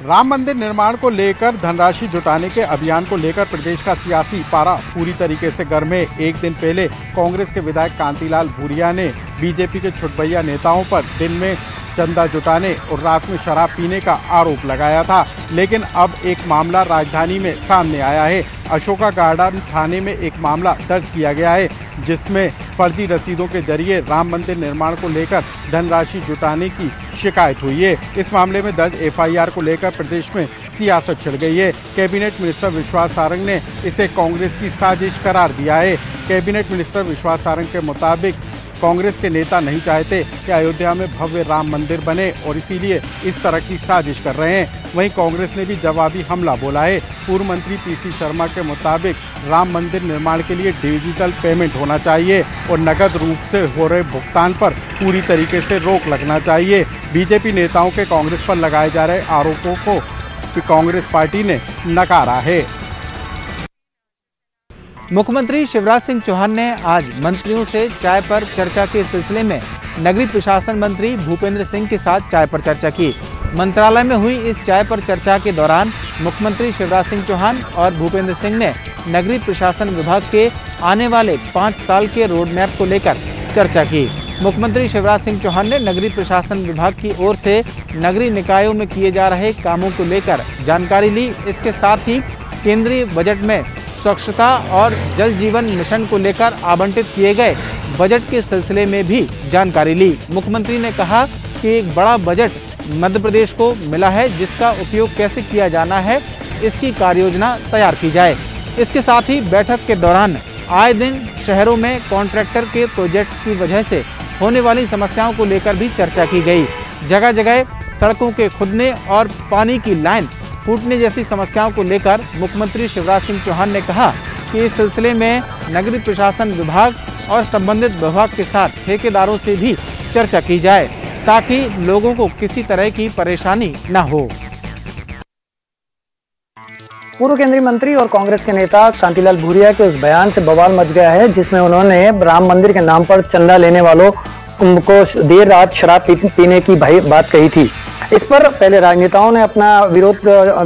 राम मंदिर निर्माण को लेकर धनराशि जुटाने के अभियान को लेकर प्रदेश का सियासी पारा पूरी तरीके से गर्म है। एक दिन पहले कांग्रेस के विधायक कांतिलाल भूरिया ने बीजेपी के छुटभैया नेताओं पर दिन में चंदा जुटाने और रात में शराब पीने का आरोप लगाया था, लेकिन अब एक मामला राजधानी में सामने आया है। अशोका गार्डन थाने में एक मामला दर्ज किया गया है, जिसमें फर्जी रसीदों के जरिए राम मंदिर निर्माण को लेकर धनराशि जुटाने की शिकायत हुई है। इस मामले में दर्ज एफआईआर को लेकर प्रदेश में सियासत छिड़ गई है। कैबिनेट मिनिस्टर विश्वास सारंग ने इसे कांग्रेस की साजिश करार दिया है। कैबिनेट मिनिस्टर विश्वास सारंग के मुताबिक कांग्रेस के नेता नहीं चाहते कि अयोध्या में भव्य राम मंदिर बने और इसीलिए इस तरह की साजिश कर रहे हैं। वहीं कांग्रेस ने भी जवाबी हमला बोला है। पूर्व मंत्री पीसी शर्मा के मुताबिक राम मंदिर निर्माण के लिए डिजिटल पेमेंट होना चाहिए और नकद रूप से हो रहे भुगतान पर पूरी तरीके से रोक लगना चाहिए। बीजेपी नेताओं के कांग्रेस पर लगाए जा रहे आरोपों को कांग्रेस पार्टी ने नकारा है। मुख्यमंत्री शिवराज सिंह चौहान ने आज मंत्रियों से चाय पर चर्चा के सिलसिले में नगरीय प्रशासन मंत्री भूपेंद्र सिंह के साथ चाय पर चर्चा की। मंत्रालय में हुई इस चाय पर चर्चा के दौरान मुख्यमंत्री शिवराज सिंह चौहान और भूपेंद्र सिंह ने नगरीय प्रशासन विभाग के आने वाले 5 साल के रोड मैप को लेकर चर्चा की। मुख्यमंत्री शिवराज सिंह चौहान ने नगरीय प्रशासन विभाग की ओर से नगरीय निकायों में किए जा रहे कामों को लेकर जानकारी ली। इसके साथ ही केंद्रीय बजट में स्वच्छता और जल जीवन मिशन को लेकर आवंटित किए गए बजट के सिलसिले में भी जानकारी ली। मुख्यमंत्री ने कहा कि एक बड़ा बजट मध्य प्रदेश को मिला है, जिसका उपयोग कैसे किया जाना है, इसकी कार्ययोजना तैयार की जाए। इसके साथ ही बैठक के दौरान आए दिन शहरों में कॉन्ट्रैक्टर के प्रोजेक्ट्स की वजह से होने वाली समस्याओं को लेकर भी चर्चा की गई। जगह जगह सड़कों के खुदने और पानी की लाइन फूटने जैसी समस्याओं को लेकर मुख्यमंत्री शिवराज सिंह चौहान ने कहा कि इस सिलसिले में नगरीय प्रशासन विभाग और संबंधित विभाग के साथ ठेकेदारों से भी चर्चा की जाए, ताकि लोगों को किसी तरह की परेशानी न हो। पूर्व केंद्रीय मंत्री और कांग्रेस के नेता कांतिलाल भूरिया के उस बयान से बवाल मच गया है, जिसमें उन्होंने राम मंदिर के नाम पर चंदा लेने वालों को देर रात शराब पीने की बात कही थी। इस पर पहले राजनेताओं ने अपना विरोध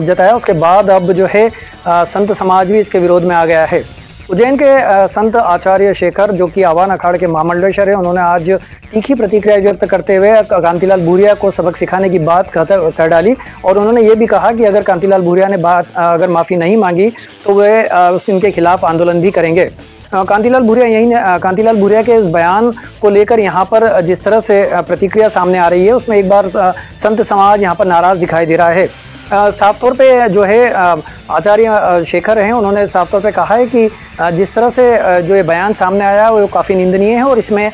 जताया, उसके बाद अब जो है संत समाज भी इसके विरोध में आ गया है। उज्जैन के संत आचार्य शेखर, जो कि आवाहन अखाड़े के महामंडलेश्वर है, उन्होंने आज तीखी प्रतिक्रिया व्यक्त करते हुए कांतिलाल भूरिया को सबक सिखाने की बात कर डाली और उन्होंने ये भी कहा कि अगर कांतिलाल भूरिया ने अगर माफ़ी नहीं मांगी तो वे इनके खिलाफ आंदोलन भी करेंगे। कांतिलाल भूरिया के इस बयान को लेकर यहाँ पर जिस तरह से प्रतिक्रिया सामने आ रही है, उसमें एक बार संत समाज यहाँ पर नाराज दिखाई दे रहा है। साफ तौर पे जो है आचार्य शेखर हैं, उन्होंने साफ तौर पे कहा है कि जिस तरह से जो ये बयान सामने आया वो काफ़ी निंदनीय है और इसमें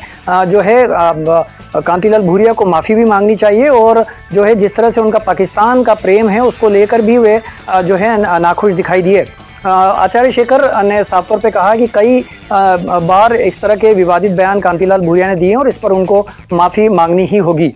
जो है कांतिलाल भूरिया को माफ़ी भी मांगनी चाहिए और जो है जिस तरह से उनका पाकिस्तान का प्रेम है उसको लेकर भी वे जो है नाखुश दिखाई दिए। आचार्य शेखर ने साफ तौर पे कहा कि कई बार इस तरह के विवादित बयान कांतिलाल भूरिया ने दिए और इस पर उनको माफ़ी मांगनी ही होगी।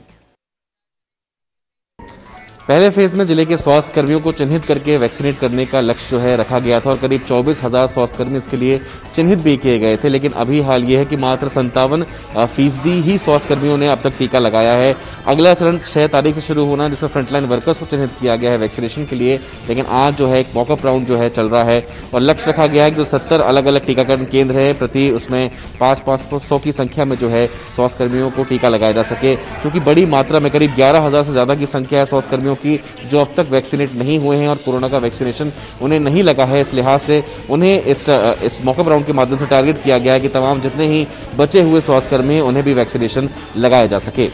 पहले फेज में जिले के स्वास्थ्य कर्मियों को चिन्हित करके वैक्सीनेट करने का लक्ष्य जो है रखा गया था और करीब 24,000 स्वास्थ्य कर्मी इसके लिए चिन्हित भी किए गए थे, लेकिन अभी हाल ये है कि मात्र 57% ही स्वास्थ्य कर्मियों ने अब तक टीका लगाया है। अगला चरण 6 तारीख से शुरू होना है, जिसमें फ्रंटलाइन वर्कर्स को चिन्हित किया गया है वैक्सीनेशन के लिए, लेकिन आज जो है एक मॉकअप राउंड जो है चल रहा है और लक्ष्य रखा गया है कि जो 70 अलग अलग टीकाकरण केंद्र है, प्रति उसमें 500 की संख्या में जो है स्वास्थ्य कर्मियों को टीका लगाया जा सके, क्योंकि बड़ी मात्रा में करीब 11,000 से ज्यादा की संख्या है स्वास्थ्य कर्मियों की जो अब तक वैक्सीनेट नहीं हुए हैं और कोरोना का वैक्सीनेशन उन्हें नहीं लगा है। इस लिहाज से उन्हें इस मॉकअप राउंड के माध्यम से टारगेट किया गया है कि तमाम जितने ही बचे हुए स्वास्थ्यकर्मी हैं उन्हें भी वैक्सीनेशन लगाया जा सके।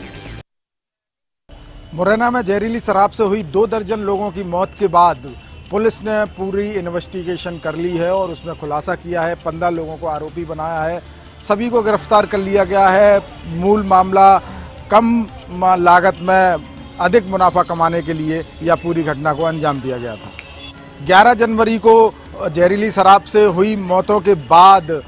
मुरैना में जहरीली शराब से हुई 2 दर्जन लोगों की मौत के बाद पुलिस ने पूरी इन्वेस्टिगेशन कर ली है और उसमें खुलासा किया है। 15 लोगों को आरोपी बनाया है, सभी को गिरफ्तार कर लिया गया है। मूल मामला कम लागत में अधिक मुनाफा कमाने के लिए यह पूरी घटना को अंजाम दिया गया था। 11 जनवरी को जहरीली शराब से हुई मौतों के बाद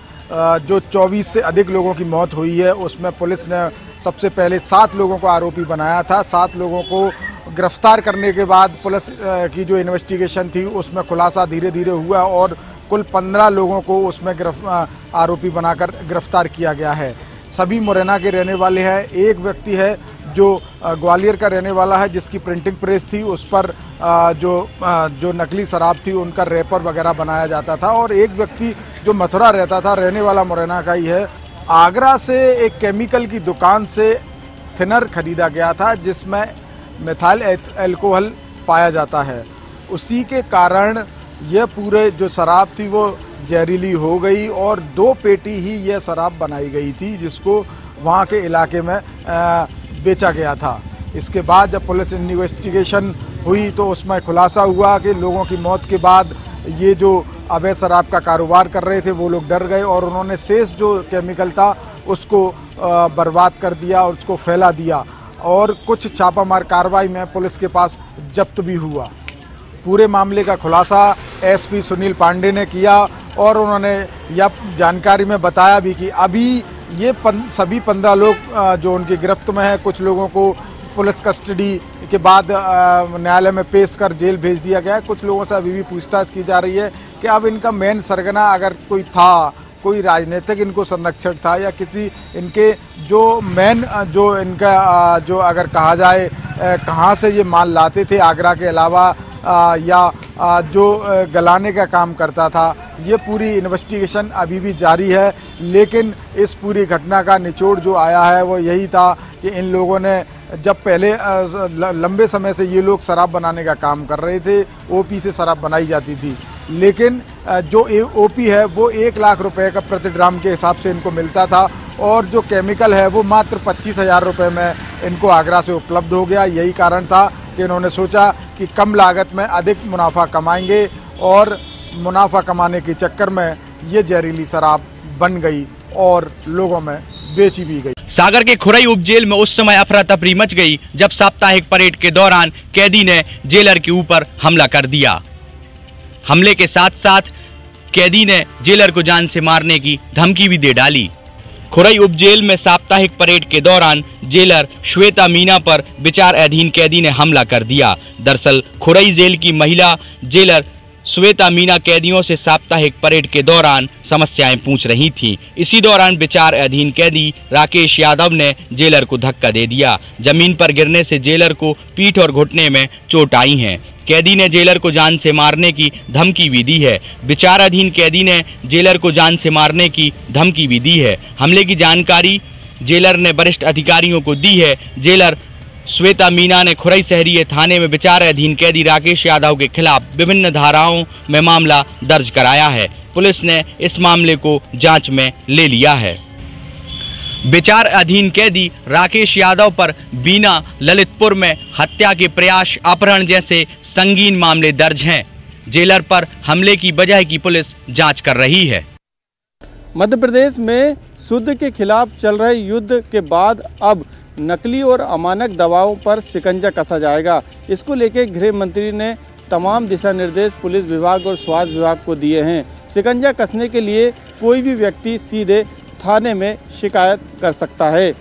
जो 24 से अधिक लोगों की मौत हुई है, उसमें पुलिस ने सबसे पहले 7 लोगों को आरोपी बनाया था। 7 लोगों को गिरफ्तार करने के बाद पुलिस की जो इन्वेस्टिगेशन थी उसमें खुलासा धीरे धीरे हुआ और कुल 15 लोगों को उसमें आरोपी बनाकर गिरफ्तार किया गया है। सभी मुरैना के रहने वाले हैं। एक व्यक्ति है जो ग्वालियर का रहने वाला है, जिसकी प्रिंटिंग प्रेस थी, उस पर जो नकली शराब थी उनका रैपर वगैरह बनाया जाता था। और एक व्यक्ति जो मथुरा रहता था, रहने वाला मुरैना का ही है, आगरा से एक केमिकल की दुकान से थिनर खरीदा गया था जिसमें मिथाइल अल्कोहल पाया जाता है। उसी के कारण यह पूरे जो शराब थी वो जहरीली हो गई और 2 पेटी ही यह शराब बनाई गई थी, जिसको वहाँ के इलाके में बेचा गया था। इसके बाद जब पुलिस इन्वेस्टिगेशन हुई तो उसमें खुलासा हुआ कि लोगों की मौत के बाद ये जो अवैध शराब का कारोबार कर रहे थे वो लोग डर गए और उन्होंने शेष जो केमिकल था उसको बर्बाद कर दिया और उसको फैला दिया। और कुछ छापामार कार्रवाई में पुलिस के पास जब्त भी हुआ। पूरे मामले का खुलासा एसपी सुनील पांडे ने किया और उन्होंने यह जानकारी में बताया भी कि अभी ये सभी 15 लोग जो उनकी गिरफ्त में हैं, कुछ लोगों को पुलिस कस्टडी के बाद न्यायालय में पेश कर जेल भेज दिया गया है। कुछ लोगों से अभी भी पूछताछ की जा रही है कि अब इनका मेन सरगना अगर कोई था, कोई राजनीतिक इनको संरक्षण था या किसी इनके जो मेन जो इनका जो अगर कहा जाए कहाँ से ये माल लाते थे आगरा के अलावा या जो गलाने का काम करता था, ये पूरी इन्वेस्टिगेशन अभी भी जारी है। लेकिन इस पूरी घटना का निचोड़ जो आया है वो यही था कि इन लोगों ने जब पहले लंबे समय से ये लोग शराब बनाने का काम कर रहे थे, ओपी से शराब बनाई जाती थी, लेकिन जो ओपी है वो 1 लाख रुपए का प्रति ड्राम के हिसाब से इनको मिलता था और जो केमिकल है वो मात्र 25,000 रुपये में इनको आगरा से उपलब्ध हो गया। यही कारण था कि इन्होंने सोचा कि कम लागत में अधिक मुनाफा कमाएंगे और मुनाफा कमाने के चक्कर में ये जहरीली शराब बन गई और लोगों में बेची भी गई। सागर के खुरई उप जेल में उस समय अफरा तफरी मच गई जब साप्ताहिक परेड के दौरान कैदी ने जेलर के ऊपर हमला कर दिया। हमले के साथ साथ कैदी ने जेलर को जान से मारने की धमकी भी दे डाली। खुरई उप जेल में साप्ताहिक परेड के दौरान जेलर श्वेता मीना पर विचार अधीन कैदी ने हमला कर दिया। दरअसल खुरई जेल की महिला जेलर श्वेता मीना कैदियों से साप्ताहिक परेड के दौरान समस्याएं पूछ रही थी। इसी दौरान विचार अधीन कैदी राकेश यादव ने जेलर को धक्का दे दिया। जमीन पर गिरने से जेलर को पीठ और घुटने में चोट आई है। कैदी ने जेलर को जान से मारने की धमकी भी दी है। विचार अधीन कैदी ने जेलर को जान से मारने की धमकी भी दी है। हमले की जानकारी जेलर ने वरिष्ठ अधिकारियों को दी है। जेलर श्वेता मीना ने खुरई शहरी थाने में विचार अधीन कैदी राकेश यादव के खिलाफ विभिन्न धाराओं में मामला दर्ज कराया है। पुलिस ने इस मामले को जांच में ले लिया है। विचार अधीन कैदी राकेश यादव पर बीना, ललितपुर में हत्या के प्रयास, अपहरण जैसे संगीन मामले दर्ज हैं। जेलर पर हमले की वजह की पुलिस जांच कर रही है। मध्य प्रदेश में शुद्ध के खिलाफ चल रहे युद्ध के बाद अब नकली और अमानक दवाओं पर शिकंजा कसा जाएगा। इसको लेकर गृह मंत्री ने तमाम दिशा निर्देश पुलिस विभाग और स्वास्थ्य विभाग को दिए हैं। शिकंजा कसने के लिए कोई भी व्यक्ति सीधे थाने में शिकायत कर सकता है।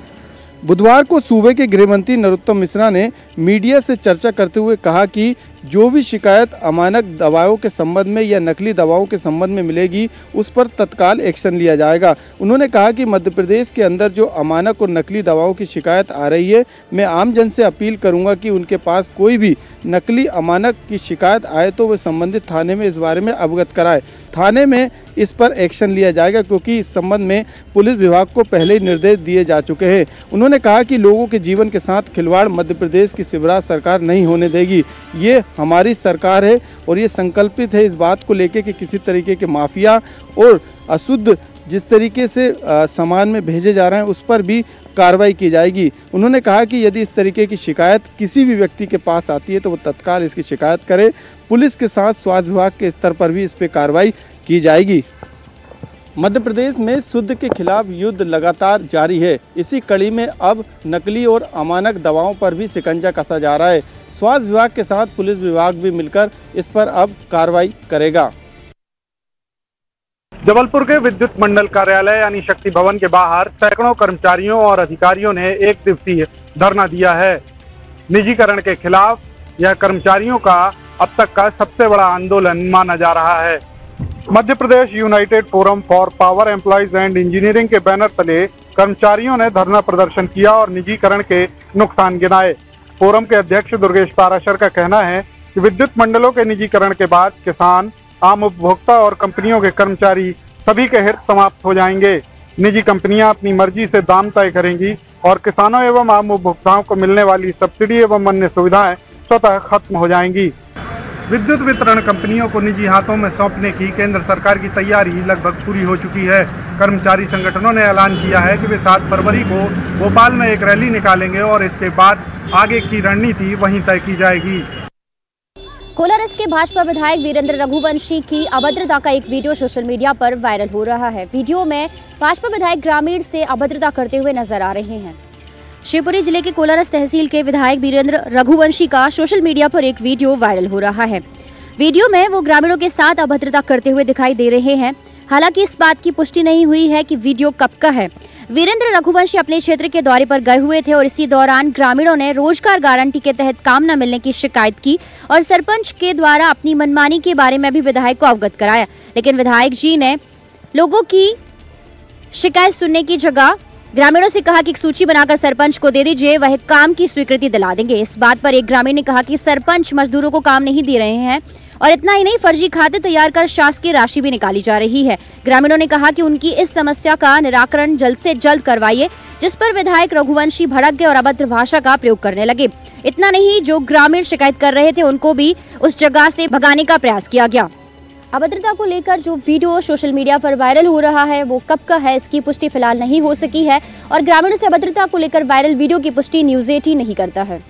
बुधवार को सूबे के गृह मंत्री नरोत्तम मिश्रा ने मीडिया से चर्चा करते हुए कहा कि जो भी शिकायत अमानक दवाओं के संबंध में या नकली दवाओं के संबंध में मिलेगी उस पर तत्काल एक्शन लिया जाएगा। उन्होंने कहा कि मध्य प्रदेश के अंदर जो अमानक और नकली दवाओं की शिकायत आ रही है, मैं आम जन से अपील करूंगा कि उनके पास कोई भी नकली अमानक की शिकायत आए तो वे संबंधित थाने में इस बारे में अवगत कराएं। थाने में इस पर एक्शन लिया जाएगा क्योंकि इस संबंध में पुलिस विभाग को पहले ही निर्देश दिए जा चुके हैं। उन्होंने कहा कि लोगों के जीवन के साथ खिलवाड़ मध्य प्रदेश की शिवराज सरकार नहीं होने देगी। ये हमारी सरकार है और ये संकल्पित है इस बात को लेकर कि किसी तरीके के माफिया और अशुद्ध जिस तरीके से सामान में भेजे जा रहे हैं उस पर भी कार्रवाई की जाएगी। उन्होंने कहा कि यदि इस तरीके की शिकायत किसी भी व्यक्ति के पास आती है तो वो तत्काल इसकी शिकायत करे। पुलिस के साथ स्वास्थ्य विभाग के स्तर पर भी इस पर कार्रवाई की जाएगी। मध्य प्रदेश में शुद्ध के खिलाफ युद्ध लगातार जारी है। इसी कड़ी में अब नकली और अमानक दवाओं पर भी शिकंजा कसा जा रहा है। स्वास्थ्य विभाग के साथ पुलिस विभाग भी मिलकर इस पर अब कार्रवाई करेगा। जबलपुर के विद्युत मंडल कार्यालय यानी शक्ति भवन के बाहर सैकड़ों कर्मचारियों और अधिकारियों ने 1 दिवसीय धरना दिया है। निजीकरण के खिलाफ यह कर्मचारियों का अब तक का सबसे बड़ा आंदोलन माना जा रहा है। Madhya Pradesh united forum for power employees and engineering के बैनर तले कर्मचारियों ने धरना प्रदर्शन किया और निजीकरण के नुकसान गिनाए। फोरम के अध्यक्ष दुर्गेश पाराशर का कहना है कि विद्युत मंडलों के निजीकरण के बाद किसान, आम उपभोक्ता और कंपनियों के कर्मचारी सभी के हित समाप्त हो जाएंगे। निजी कंपनियां अपनी मर्जी से दाम तय करेंगी और किसानों एवं आम उपभोक्ताओं को मिलने वाली सब्सिडी एवं अन्य सुविधाएं स्वतः खत्म हो जाएंगी। विद्युत वितरण कंपनियों को निजी हाथों में सौंपने की केंद्र सरकार की तैयारी लगभग पूरी हो चुकी है। कर्मचारी संगठनों ने ऐलान किया है कि वे 7 फरवरी को भोपाल में एक रैली निकालेंगे और इसके बाद आगे की रणनीति वहीं तय की जाएगी। कोलारस के भाजपा विधायक वीरेंद्र रघुवंशी की अभद्रता का एक वीडियो सोशल मीडिया पर वायरल हो रहा है। वीडियो में भाजपा विधायक ग्रामीण से अभद्रता करते हुए नजर आ रहे हैं। शिवपुरी जिले के कोलारस तहसील के विधायक वीरेंद्र रघुवंशी का सोशल मीडिया पर एक वीडियो वायरल हो रहा है। वीडियो में वो ग्रामीणों के साथ अभद्रता करते हुए दिखाई दे रहे हैं। हालांकि इस बात की पुष्टि नहीं हुई है कि वीडियो कब का है। वीरेंद्र रघुवंशी अपने क्षेत्र के दौरे पर गए हुए थे और इसी दौरान ग्रामीणों ने रोजगार गारंटी के तहत काम न मिलने की शिकायत की और सरपंच के द्वारा अपनी मनमानी के बारे में भी विधायक को अवगत कराया। लेकिन विधायक जी ने लोगों की शिकायत सुनने की जगह ग्रामीणों से कहा कि एक सूची बनाकर सरपंच को दे दीजिए, वह काम की स्वीकृति दिला देंगे। इस बात पर एक ग्रामीण ने कहा कि सरपंच मजदूरों को काम नहीं दे रहे हैं और इतना ही नहीं, फर्जी खाते तैयार कर शासकीय राशि भी निकाली जा रही है। ग्रामीणों ने कहा कि उनकी इस समस्या का निराकरण जल्द से जल्द करवाइए, जिस पर विधायक रघुवंशी भड़क गए और अभद्र भाषा का प्रयोग करने लगे। इतना नहीं, जो ग्रामीण शिकायत कर रहे थे उनको भी उस जगह से भगाने का प्रयास किया गया। अभद्रता को लेकर जो वीडियो सोशल मीडिया पर वायरल हो रहा है वो कब का है, इसकी पुष्टि फिलहाल नहीं हो सकी है और ग्रामीणों से अभद्रता को लेकर वायरल वीडियो की पुष्टि न्यूज़ 18 नहीं करता है।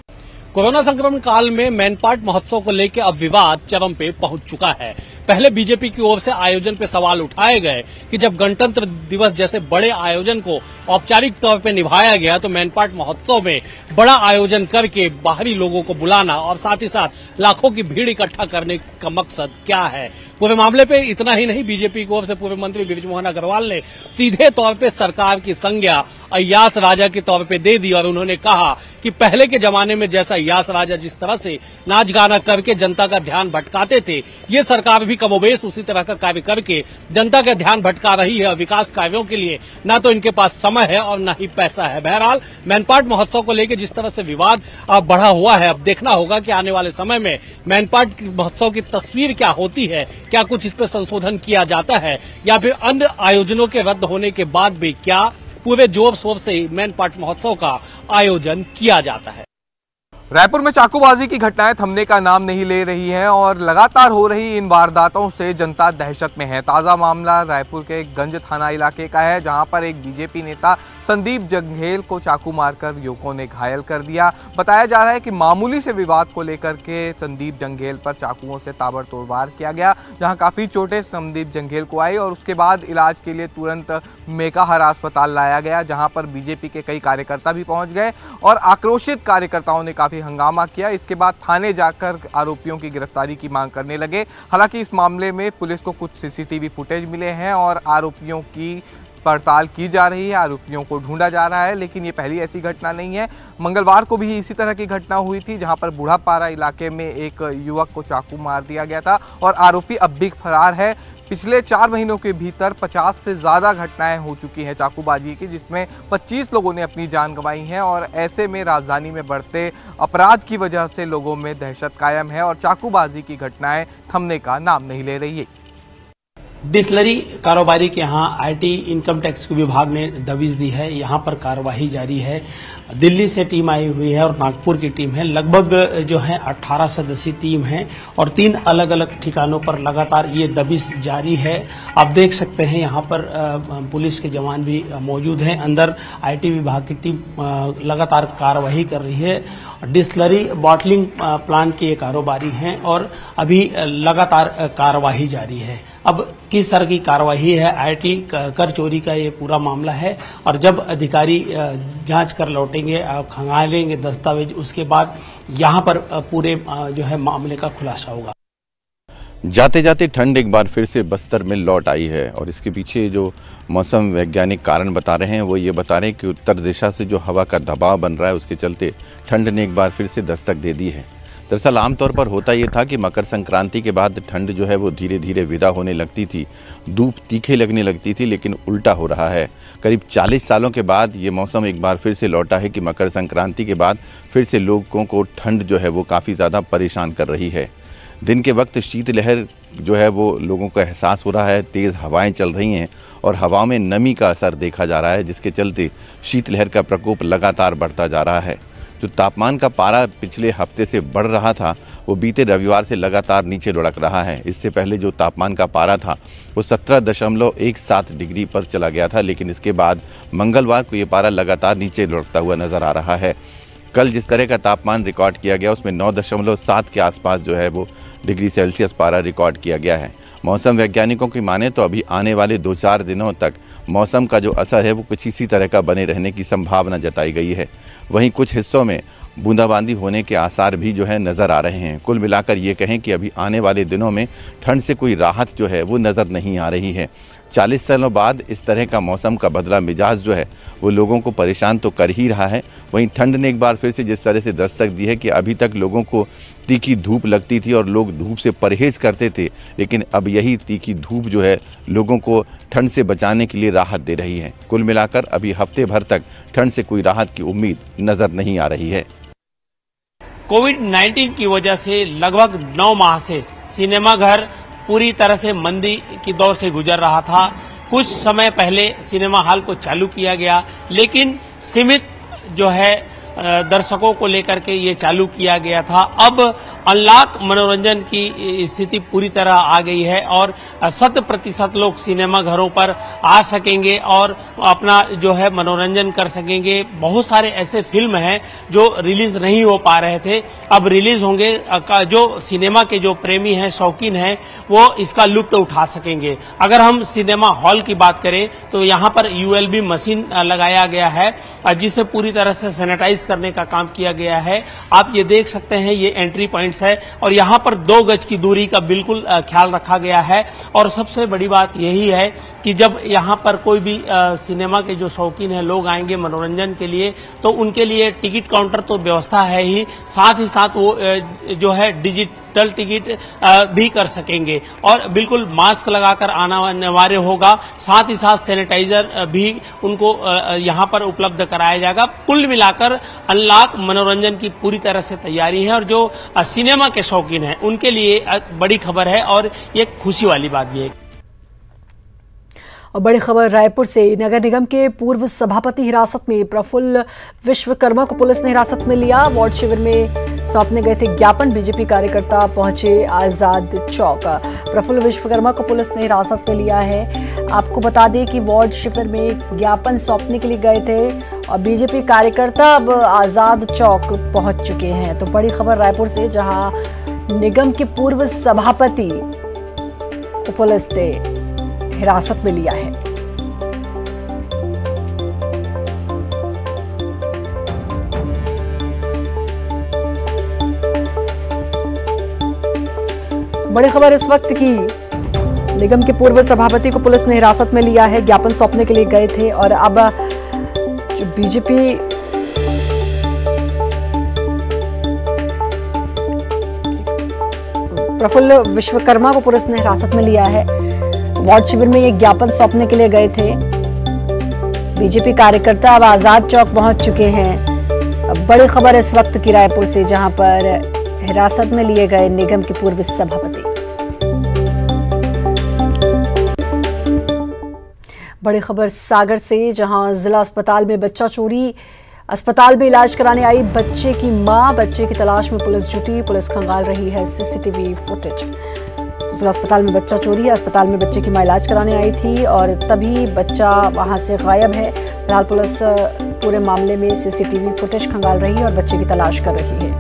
कोरोना संक्रमण काल में मैनपाट महोत्सव को लेकर अब विवाद चरम पे पहुंच चुका है। पहले बीजेपी की ओर से आयोजन पे सवाल उठाए गए कि जब गणतंत्र दिवस जैसे बड़े आयोजन को औपचारिक तौर पे निभाया गया तो मैनपाट महोत्सव में बड़ा आयोजन करके बाहरी लोगों को बुलाना और साथ ही साथ लाखों की भीड़ इकट्ठा करने का मकसद क्या है। पूरे मामले पे इतना ही नहीं, बीजेपी की ओर से पूर्व मंत्री बृजमोहन अग्रवाल ने सीधे तौर पे सरकार की संज्ञा अय्यास राजा के तौर पे दे दी और उन्होंने कहा कि पहले के जमाने में जैसा अय्यास राजा जिस तरह से नाच गाना करके जनता का ध्यान भटकाते थे, ये सरकार भी कमोबेश उसी तरह का कार्य करके जनता का ध्यान भटका रही है। विकास कार्यों के लिए न तो इनके पास समय है और न ही पैसा है। बहरहाल मैनपाट महोत्सव को लेकर जिस तरह से विवाद अब बढ़ा हुआ है, अब देखना होगा कि आने वाले समय में मैनपाट महोत्सव की तस्वीर क्या होती है। क्या कुछ इस पर संशोधन किया जाता है या फिर अन्य आयोजनों के रद्द होने के बाद भी क्या पूरे जोर शोर से मैनपाट महोत्सव का आयोजन किया जाता है। रायपुर में चाकूबाजी की घटनाएं थमने का नाम नहीं ले रही हैं और लगातार हो रही इन वारदातों से जनता दहशत में है। ताज़ा मामला रायपुर के गंज थाना इलाके का है, जहां पर एक बीजेपी नेता संदीप जंघेल को चाकू मारकर युवकों ने घायल कर दिया। बताया जा रहा है कि मामूली से विवाद को लेकर के संदीप जंघेल पर चाकुओं से ताबड़तोड़ वार किया गया, जहां काफ़ी चोटें संदीप जंघेल को आई और उसके बाद इलाज के लिए तुरंत मेकाहारा अस्पताल लाया गया, जहाँ पर बीजेपी के कई कार्यकर्ता भी पहुँच गए और आक्रोशित कार्यकर्ताओं ने काफ़ी हंगामा किया। इसके बाद थाने जाकर आरोपियों की गिरफ्तारी की मांग करने लगे। हालांकि इस मामले में पुलिस को कुछ सीसीटीवी फुटेज मिले हैं और आरोपियों की पड़ताल की जा रही है, आरोपियों को ढूंढा जा रहा है। लेकिन ये पहली ऐसी घटना नहीं है। मंगलवार को भी इसी तरह की घटना हुई थी, जहां पर बूढ़ापारा इलाके में एक युवक को चाकू मार दिया गया था और आरोपी अब भी फरार है। पिछले 4 महीनों के भीतर 50 से ज़्यादा घटनाएं हो चुकी हैं चाकूबाजी की, जिसमें 25 लोगों ने अपनी जान गंवाई है और ऐसे में राजधानी में बढ़ते अपराध की वजह से लोगों में दहशत कायम है और चाकूबाजी की घटनाएं थमने का नाम नहीं ले रही है। डिस्लरी कारोबारी के यहाँ आईटी इनकम टैक्स विभाग ने दबिश दी है। यहाँ पर कार्यवाही जारी है। दिल्ली से टीम आई हुई है और नागपुर की टीम है। लगभग जो है 18 सदस्यीय टीम है और 3 अलग अलग ठिकानों पर लगातार ये दबिश जारी है। आप देख सकते हैं यहाँ पर पुलिस के जवान भी मौजूद हैं। अंदर आईटी विभाग की टीम लगातार कार्रवाई कर रही है। डिस्लरी बॉटलिंग प्लांट के कारोबारी हैं और अभी लगातार कार्रवाई जारी है। अब किस तरह की कार्रवाई है, आईटी कर चोरी का ये पूरा मामला है और जब अधिकारी जांच कर लौटेंगे, खंगालेंगे दस्तावेज, उसके बाद यहाँ पर पूरे जो है मामले का खुलासा होगा। जाते जाते ठंड एक बार फिर से बस्तर में लौट आई है और इसके पीछे जो मौसम वैज्ञानिक कारण बता रहे हैं वो ये बता रहे हैं कि उत्तर दिशा से जो हवा का दबाव बन रहा है उसके चलते ठंड ने एक बार फिर से दस्तक दे दी है। दरअसल आमतौर पर होता ये था कि मकर संक्रांति के बाद ठंड जो है वो धीरे धीरे विदा होने लगती थी, धूप तीखे लगने लगती थी, लेकिन उल्टा हो रहा है। करीब 40 सालों के बाद ये मौसम एक बार फिर से लौटा है कि मकर संक्रांति के बाद फिर से लोगों को ठंड जो है वो काफ़ी ज़्यादा परेशान कर रही है। दिन के वक्त शीतलहर जो है वो लोगों को एहसास हो रहा है, तेज़ हवाएं चल रही हैं और हवा में नमी का असर देखा जा रहा है, जिसके चलते शीतलहर का प्रकोप लगातार बढ़ता जा रहा है। जो तापमान का पारा पिछले हफ्ते से बढ़ रहा था वो बीते रविवार से लगातार नीचे लुढ़क रहा है। इससे पहले जो तापमान का पारा था वो 17.17 डिग्री पर चला गया था, लेकिन इसके बाद मंगलवार को ये पारा लगातार नीचे लुढ़कता हुआ नज़र आ रहा है। कल जिस तरह का तापमान रिकॉर्ड किया गया उसमें 9.7 के आसपास जो है वो डिग्री सेल्सियस पारा रिकॉर्ड किया गया है। मौसम वैज्ञानिकों की माने तो अभी आने वाले 2-4 दिनों तक मौसम का जो असर है वो कुछ इसी तरह का बने रहने की संभावना जताई गई है। वहीं कुछ हिस्सों में बूंदाबांदी होने के आसार भी जो है नज़र आ रहे हैं। कुल मिलाकर ये कहें कि अभी आने वाले दिनों में ठंड से कोई राहत जो है वो नज़र नहीं आ रही है। 40 सालों बाद इस तरह का मौसम का बदला मिजाज जो है वो लोगों को परेशान तो कर ही रहा है। वहीं ठंड ने एक बार फिर से जिस तरह से दस्तक दी है कि अभी तक लोगों को तीखी धूप लगती थी और लोग धूप से परहेज करते थे, लेकिन अब यही तीखी धूप जो है लोगों को ठंड से बचाने के लिए राहत दे रही है। कुल मिलाकर अभी हफ्ते भर तक ठंड से कोई राहत की उम्मीद नज़र नहीं आ रही है। कोविड-19 की वजह से लगभग 9 माह से सिनेमा घर पूरी तरह से मंदी की दौर से गुजर रहा था। कुछ समय पहले सिनेमा हॉल को चालू किया गया, लेकिन सीमित जो है दर्शकों को लेकर के ये चालू किया गया था। अब अनलॉक मनोरंजन की स्थिति पूरी तरह आ गई है और 100% लोग सिनेमा घरों पर आ सकेंगे और अपना जो है मनोरंजन कर सकेंगे। बहुत सारे ऐसे फिल्म हैं जो रिलीज नहीं हो पा रहे थे, अब रिलीज होंगे। जो सिनेमा के जो प्रेमी हैं, शौकीन हैं, वो इसका लुत्फ उठा सकेंगे। अगर हम सिनेमा हॉल की बात करें तो यहाँ पर ULB मशीन लगाया गया है जिसे पूरी तरह से सैनिटाइज करने का काम किया गया है। आप ये देख सकते हैं, ये एंट्री पॉइंट्स है और यहाँ पर 2 गज की दूरी का बिल्कुल ख्याल रखा गया है। और सबसे बड़ी बात यही है कि जब यहाँ पर कोई भी सिनेमा के जो शौकीन है लोग आएंगे मनोरंजन के लिए, तो उनके लिए टिकट काउंटर तो व्यवस्था है ही, साथ ही साथ वो जो है डिजिटल टिकट भी कर सकेंगे और बिल्कुल मास्क लगाकर आना अनिवार्य होगा। साथ ही साथ सैनिटाइजर भी उनको यहाँ पर उपलब्ध कराया जाएगा। कुल मिलाकर अनलॉक मनोरंजन की पूरी तरह से तैयारी है और जो सिनेमा के शौकीन हैं उनके लिए बड़ी खबर है और ये खुशी वाली बात भी है। और बड़ी खबर रायपुर से, नगर निगम के पूर्व सभापति हिरासत में, प्रफुल्ल विश्वकर्मा को पुलिस ने हिरासत में लिया। वार्ड शिविर में सौंपने गए थे ज्ञापन, बीजेपी कार्यकर्ता पहुंचे आजाद चौक। प्रफुल्ल विश्वकर्मा को पुलिस ने हिरासत में लिया है। आपको बता दें कि वार्ड शिविर में ज्ञापन सौंपने के लिए गए थे और बीजेपी कार्यकर्ता अब आजाद चौक पहुंच चुके हैं। तो बड़ी खबर रायपुर से, जहां निगम के पूर्व सभापति को पुलिस ने हिरासत में लिया है। बड़ी खबर इस वक्त की, निगम के पूर्व सभापति को पुलिस ने हिरासत में लिया है। ज्ञापन सौंपने के लिए गए थे और अब जो बीजेपी प्रफुल्ल विश्वकर्मा को पुलिस ने हिरासत में लिया है। वार्ड शिविर में ये ज्ञापन सौंपने के लिए गए थे। बीजेपी कार्यकर्ता अब आजाद चौक पहुंच चुके हैं। अब बड़ी खबर इस वक्त की रायपुर से, जहां पर हिरासत में लिए गए निगम के पूर्व सभापति। बड़ी खबर सागर से, जहां जिला अस्पताल में बच्चा चोरी। अस्पताल में इलाज कराने आई बच्चे की मां, बच्चे की तलाश में पुलिस जुटी। पुलिस खंगाल रही है CCTV फुटेज। जिला अस्पताल में बच्चा चोरी है। अस्पताल में बच्चे की मां इलाज कराने आई थी और तभी बच्चा वहां से गायब है। फिलहाल पुलिस पूरे मामले में CCTV फुटेज खंगाल रही है और बच्चे की तलाश कर रही है।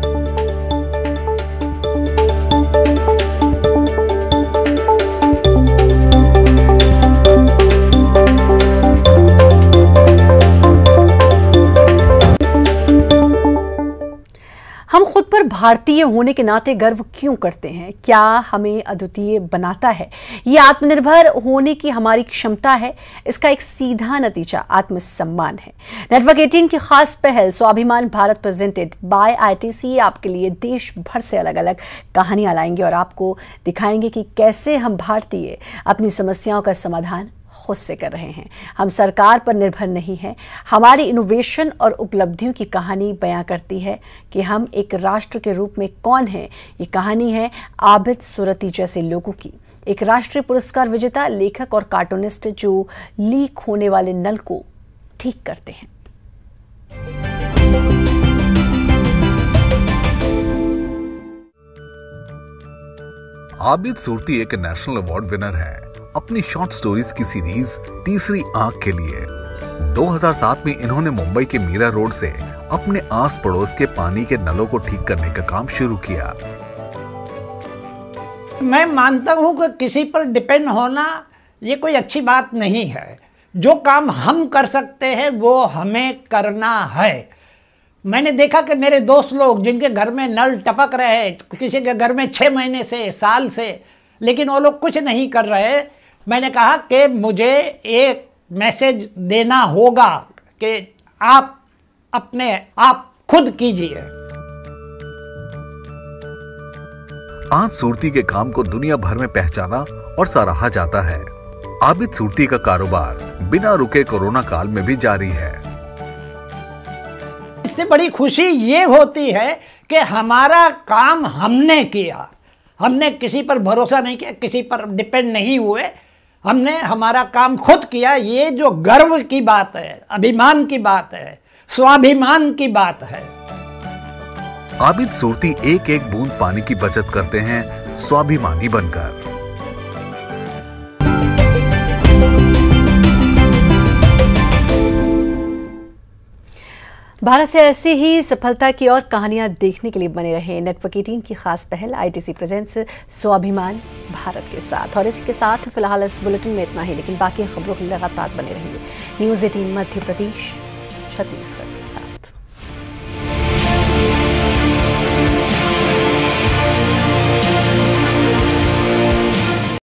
हम खुद पर भारतीय होने के नाते गर्व क्यों करते हैं? क्या हमें अद्वितीय बनाता है? ये आत्मनिर्भर होने की हमारी क्षमता है। इसका एक सीधा नतीजा आत्मसम्मान है। नेटवर्क 18 की खास पहल स्वाभिमान भारत प्रेजेंटेड बाय ITC आपके लिए देश भर से अलग अलग कहानियां लाएंगे और आपको दिखाएंगे कि कैसे हम भारतीय अपनी समस्याओं का समाधान खुद से कर रहे हैं। हम सरकार पर निर्भर नहीं हैं। हमारी इनोवेशन और उपलब्धियों की कहानी बयां करती है कि हम एक राष्ट्र के रूप में कौन हैं। ये कहानी है आबिद सुरती जैसे लोगों की, एक राष्ट्रीय पुरस्कार विजेता लेखक और कार्टूनिस्ट जो लीक होने वाले नल को ठीक करते हैं। आबिद सुरती एक नेशनल अवार्ड विनर है अपनी शॉर्ट स्टोरीज की सीरीज तीसरी आंख के लिए। 2007 में इन्होंने मुंबई के मीरा रोड से अपने आस पड़ोस के पानी के नलों को ठीक करने का काम शुरू किया। मैं मानता हूं कि किसी पर डिपेंड होना ये कोई अच्छी बात नहीं है। जो काम हम कर सकते हैं वो हमें करना है। मैंने देखा कि मेरे दोस्त लोग जिनके घर में नल टपक रहे हैं, किसी के घर में 6 महीने से, साल से, लेकिन वो लोग कुछ नहीं कर रहे। मैंने कहा कि मुझे एक मैसेज देना होगा कि आप अपने आप खुद कीजिए। आज सुरती के काम को दुनिया भर में पहचाना और सराहा जाता है। आबिद सुरती का कारोबार बिना रुके कोरोना काल में भी जारी है। इससे बड़ी खुशी ये होती है कि हमारा काम हमने किया। हमने किसी पर भरोसा नहीं किया, किसी पर डिपेंड नहीं हुए। हमने हमारा काम खुद किया। ये जो गर्व की बात है, अभिमान की बात है, स्वाभिमान की बात है। आबिद सुरती एक एक बूंद पानी की बचत करते हैं स्वाभिमानी बनकर। भारत से ऐसी ही सफलता की और कहानियां देखने के लिए बने रहे नेटवर्क 18 की खास पहल ITC प्रेजेंट्स स्वाभिमान भारत के साथ। और इसी के साथ फिलहाल इस बुलेटिन में इतना ही, लेकिन बाकी खबरों के लिए लगातार बने रहिए। न्यूज़ 18 मध्य प्रदेश, छत्तीसगढ़।